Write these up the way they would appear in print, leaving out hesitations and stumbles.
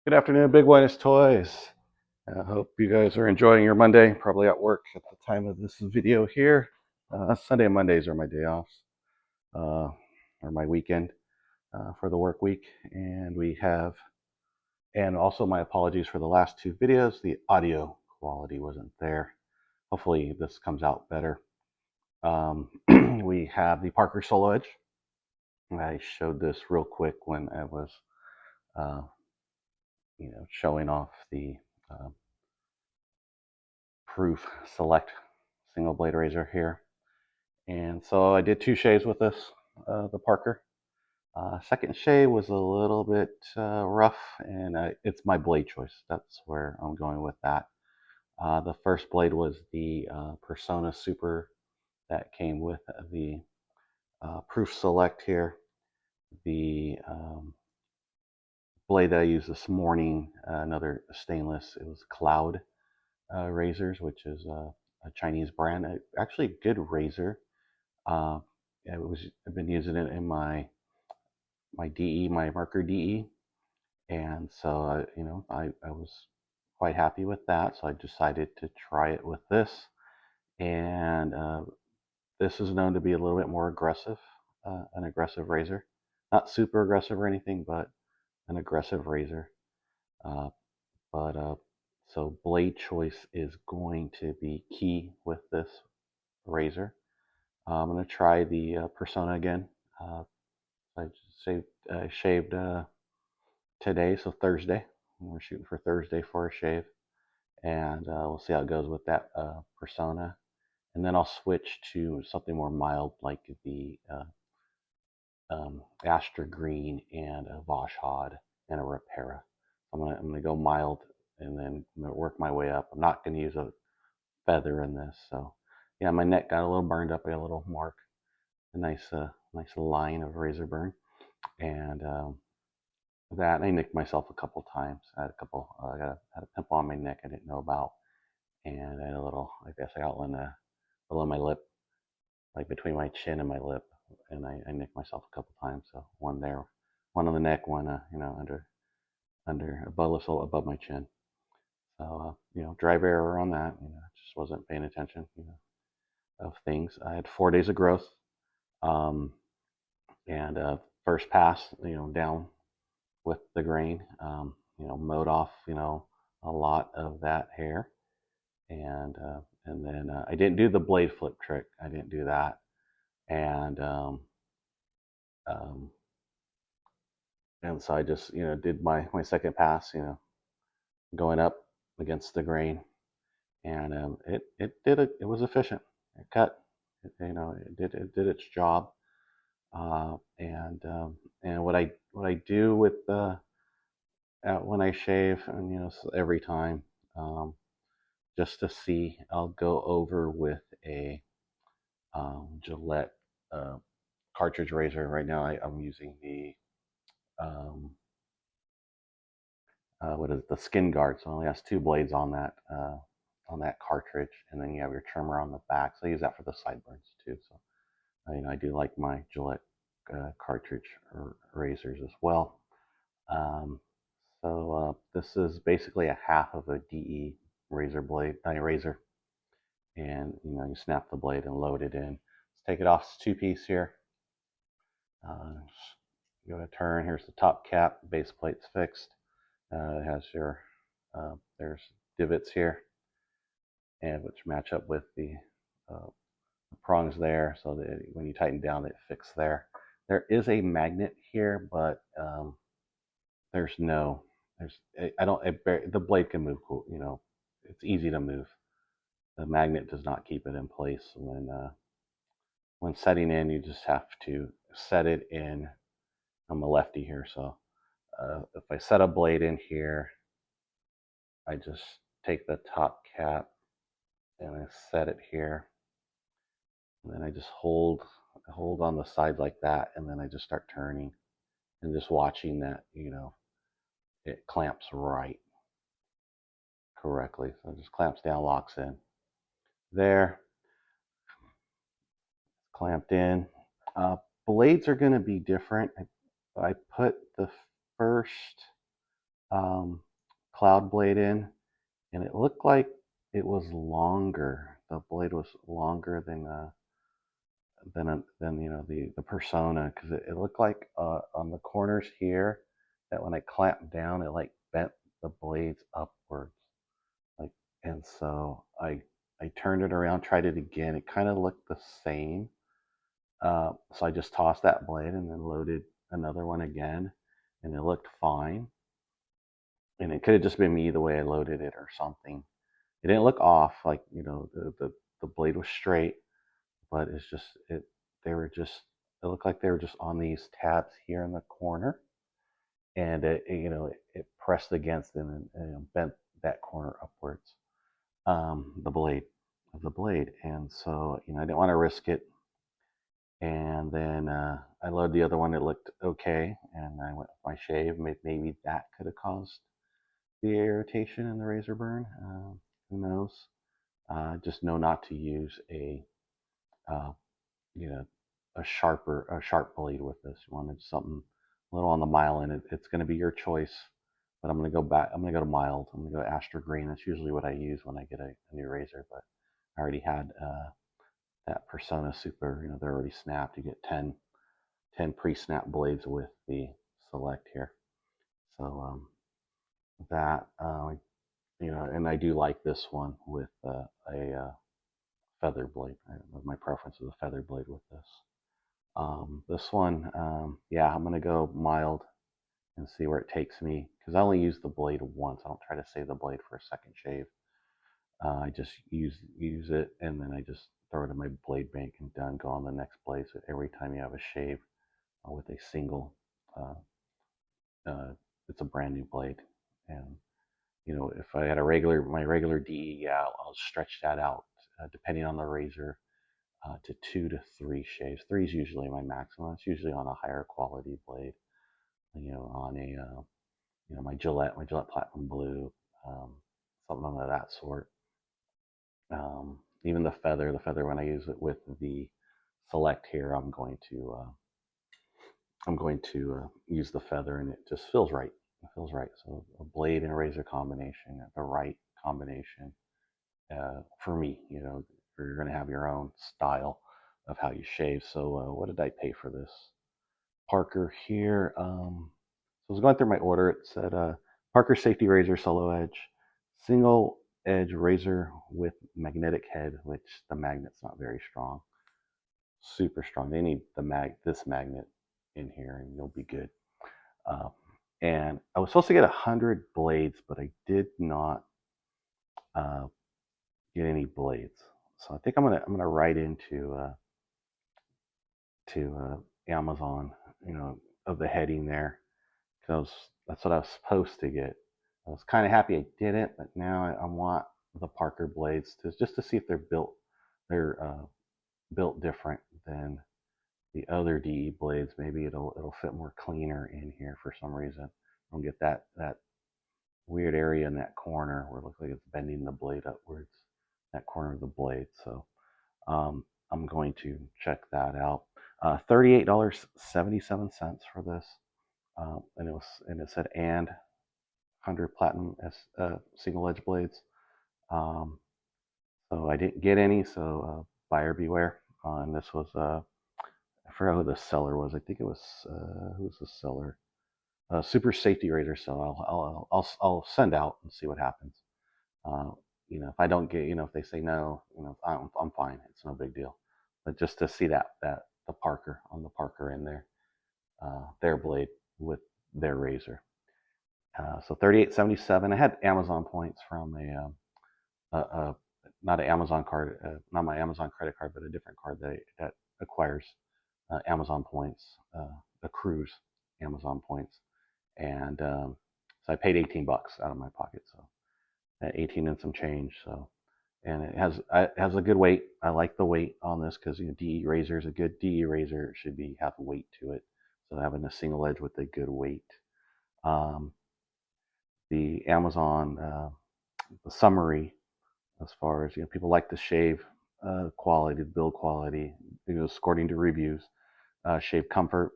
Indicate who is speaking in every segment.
Speaker 1: Good afternoon, Big Winus Toys. I hope you guys are enjoying your Monday. Probably at work at the time of this video here. Sunday and Mondays are my day offs, or my weekend for the work week. And also my apologies for the last two videos. The audio quality wasn't there. Hopefully this comes out better. We have the Parker Soloedge. I showed this real quick when I was, uh, showing off the Proof Select single blade razor here. And so I did two shaves with this, the Parker. Second shave was a little bit rough, and it's my blade choice. That's where I'm going with that. The first blade was the Persona Super that came with the Proof Select here. The blade that I used this morning, another stainless, it was Cloud razors, which is a Chinese brand. Actually, a good razor. Uh, I've been using it in my DE, my marker DE, and so I was quite happy with that. So I decided to try it with this, and this is known to be a little bit more aggressive, an aggressive razor, not super aggressive or anything, but an aggressive razor. Uh, but So blade choice is going to be key with this razor. I'm going to try the Persona again. I shaved today, so Thursday. We're shooting for Thursday for a shave, and we'll see how it goes with that Persona. And then I'll switch to something more mild, like the Astra Green and a Vashhod and a Repara. I'm gonna go mild, and then I'm gonna work my way up. I'm not gonna use a feather in this, so yeah, my neck got a little burned up. I got a little mark, a nice line of razor burn, and that I nicked myself a couple times. I had a couple. Had a pimple on my neck I didn't know about, and I had a little. I guess I got one below my lip, like between my chin and my lip, and I nicked myself a couple times. So one there, one on the neck, one under above my chin. So drive error on that. Just wasn't paying attention. Of things. I had 4 days of growth, um, and first pass, down with the grain, mowed off, a lot of that hair, and then I didn't do the blade flip trick. I didn't do that, and um, and so I just did my second pass, going up against the grain, and it was efficient. It cut, it did its job, uh, and um, and what I do with when I shave, and every time. Just to see, I'll go over with a Gillette uh, cartridge razor. Right now, I'm using the um, what is it, the Skin Guard. So it only has two blades on that cartridge, and then you have your trimmer on the back. So I use that for the sideburns too. So I do like my Gillette cartridge razors as well. Um, this is basically a half of a DE razor, and you snap the blade and load it in. Let's take it off. It's two-piece here. Go to turn. Here's the top cap. Base plate's fixed. It has your there's divots here, and which match up with uh, the prongs there, so that when you tighten down, it fits there. There is a magnet here, but there's no there's I don't the blade can move. Cool, it's easy to move. The magnet does not keep it in place when setting in. You just have to set it in. I'm a lefty here, so if I set a blade in here, I just take the top cap and I set it here, and then I just hold on the side like that, and then I just start turning and just watching that it clamps right correctly. So it just clamps down, locks in there, clamped in. Uh, Blades are going to be different. I put the first um, cloud blade in, and it looked like it was longer. The blade was longer than the Persona, because it looked like on the corners here that when I clamped down, it like bent the blades upwards, like, and so I turned it around, tried it again. It kind of looked the same, so I just tossed that blade and then loaded another one again, and it looked fine. And it could have just been me the way I loaded it or something. It didn't look off, like the blade was straight, but it's just they were just it looked like they were just on these tabs here in the corner, and it pressed against them and bent that corner upwards, the blade of the blade. And so I didn't want to risk it. And then I loaded the other one. It looked okay, and I went with my shave. Maybe that could have caused the irritation and the razor burn. Who knows? Just know not to use uh, you know a sharp blade with this. You wanted something a little on the mild, and it's going to be your choice. But I'm going to go back. I'm going to go to mild. I'm going to go Astra Green. That's usually what I use when I get a new razor. But I already had that Persona Super. They're already snapped. You get 10 pre-snap blades with the Select here. So that and I do like this one with a feather blade. My preference is a feather blade with this. This one, yeah, I'm gonna go mild and see where it takes me, because I only use the blade once. I don't try to save the blade for a second shave. I just use it, and then I just throw it in my blade bank and done. Go on the next blade. So every time you have a shave with a single, uh, it's a brand new blade. And if I had my regular DE, yeah, I'll stretch that out depending on the razor to 2 to 3 shaves. 3 is usually my maximum. It's usually on a higher quality blade. On a my Gillette Platinum Blue, something of that sort. Even the feather when I use it with the Select here, I'm going to use the feather, and it just feels right. It feels right. So a blade and a razor combination, the right combination for me. You're going to have your own style of how you shave. So what did I pay for this Parker here? So I was going through my order. It said Parker Safety Razor Soloedge, single edge razor with magnetic head, which the magnet's not very strong, super strong. They need this magnet in here, and you'll be good. Uh, and I was supposed to get 100 blades, but I did not uh, get any blades. So I think I'm gonna write into Amazon, of the heading there, because that's what I was supposed to get. I was kind of happy I didn't, but now I want the Parker blades just to see if they're built different than the other DE blades. Maybe it'll fit more cleaner in here for some reason. I'll get that weird area in that corner where it looks like it's bending the blade upwards, that corner of the blade. So I'm going to check that out. $38.77 for this, and it said 100 platinum single edge blades. So I didn't get any. So buyer beware. And this was I forgot who the seller was. I think it was who's the seller? Super Safety Razor. So I'll send out and see what happens. Uh, if I don't get, if they say no, I'm fine. It's no big deal. But just to see that the Parker in there, their blade with their razor. So 38.77. I had Amazon points from not an Amazon card, not my Amazon credit card, but a different card that acquires Amazon points, accrues Amazon points, and so I paid $18 out of my pocket. So 18 and some change. So, and it has a good weight. I like the weight on this because DE razors, a good DE razor should have weight to it. So having a single edge with a good weight. The Amazon the summary, as far as people like the shave quality, the build quality, according to reviews, shave comfort,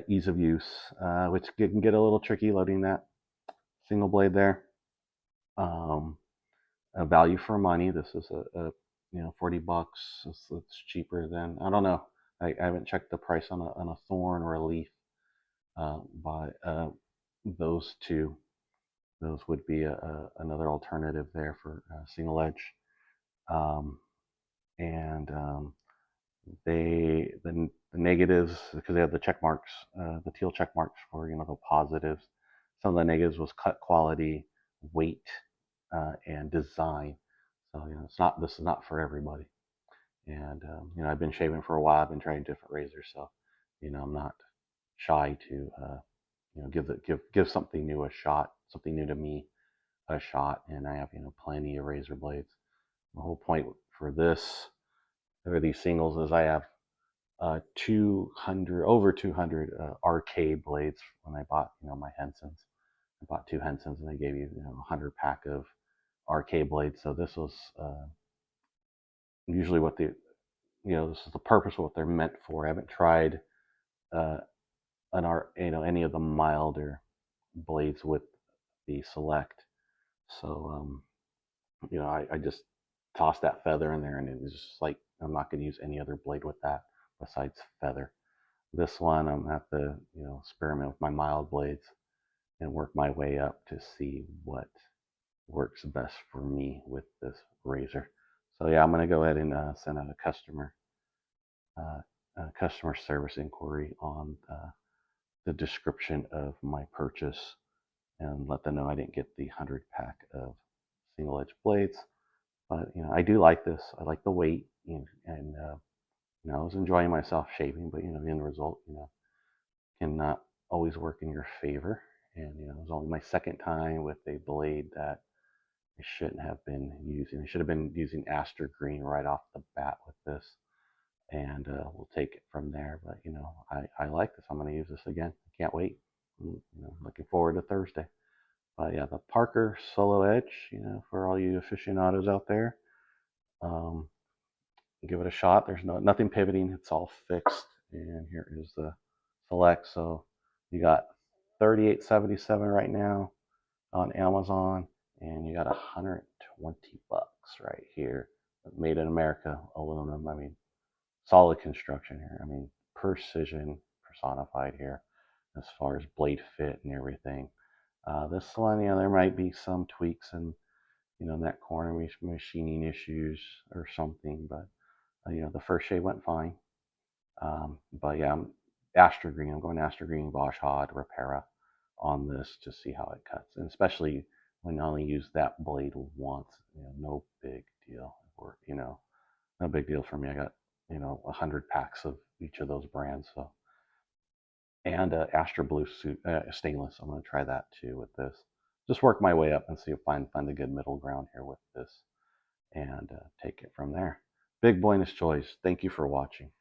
Speaker 1: ease of use, which can get a little tricky loading that single blade there. A value for money. This is a 40 bucks. It's cheaper than, I don't know. I haven't checked the price on a thorn or a leaf. But those two, those would be another alternative there for single edge. Um, and the negatives, because they have the check marks, the teal check marks for the positives. Some of the negatives was cut quality, weight, and design. So it's not, this is not for everybody. And I've been shaving for a while. I've been trying different razors, so I'm not shy to give something new a shot, something new to me a shot. And I have plenty of razor blades. The whole point for this, or these singles, is I have 200, over 200 arcade blades. When I bought my Hensons, I bought two Hensons, and they gave you 100 pack of arcade blades. So this was usually what this is the purpose of what they're meant for. I haven't tried uh, any of the milder blades with the Select. So I just tossed that feather in there, and it was just like, I'm not going to use any other blade with that besides feather. This one, I'm going to have to experiment with my mild blades and work my way up to see what works best for me with this razor. So yeah, I'm going to go ahead and send out a customer service inquiry on the description of my purchase, and let them know I didn't get the 100 pack of single edge blades. But I do like this. I like the weight, and I was enjoying myself shaving. But the end result, cannot always work in your favor. And it was only my second time with a blade that I shouldn't have been using. I should have been using Aster Green right off the bat with this, and we'll take it from there. But I like this. I'm going to use this again. I can't wait. Looking forward to Thursday. But yeah, the Parker Soloedge, for all you aficionados out there, um, give it a shot. There's nothing pivoting. It's all fixed. And here is the Select. So you got $38.77 right now on Amazon, and you got 120 bucks right here. Made in America, aluminum. I mean, solid construction here. I mean, precision personified here as far as blade fit and everything. This one, there might be some tweaks in, in that corner, machining issues or something, but the first shave went fine. But yeah, Aster Green. I'm going Aster Green, Vashad, Repara on this to see how it cuts, and especially when I only use that blade once. No big deal. Or no big deal for me. I got 100 packs of each of those brands. So, and Astra Blue stainless. I'm going to try that too with this. Just work my way up and see if I can find a good middle ground here with this, and take it from there. Big bonus choice. Thank you for watching.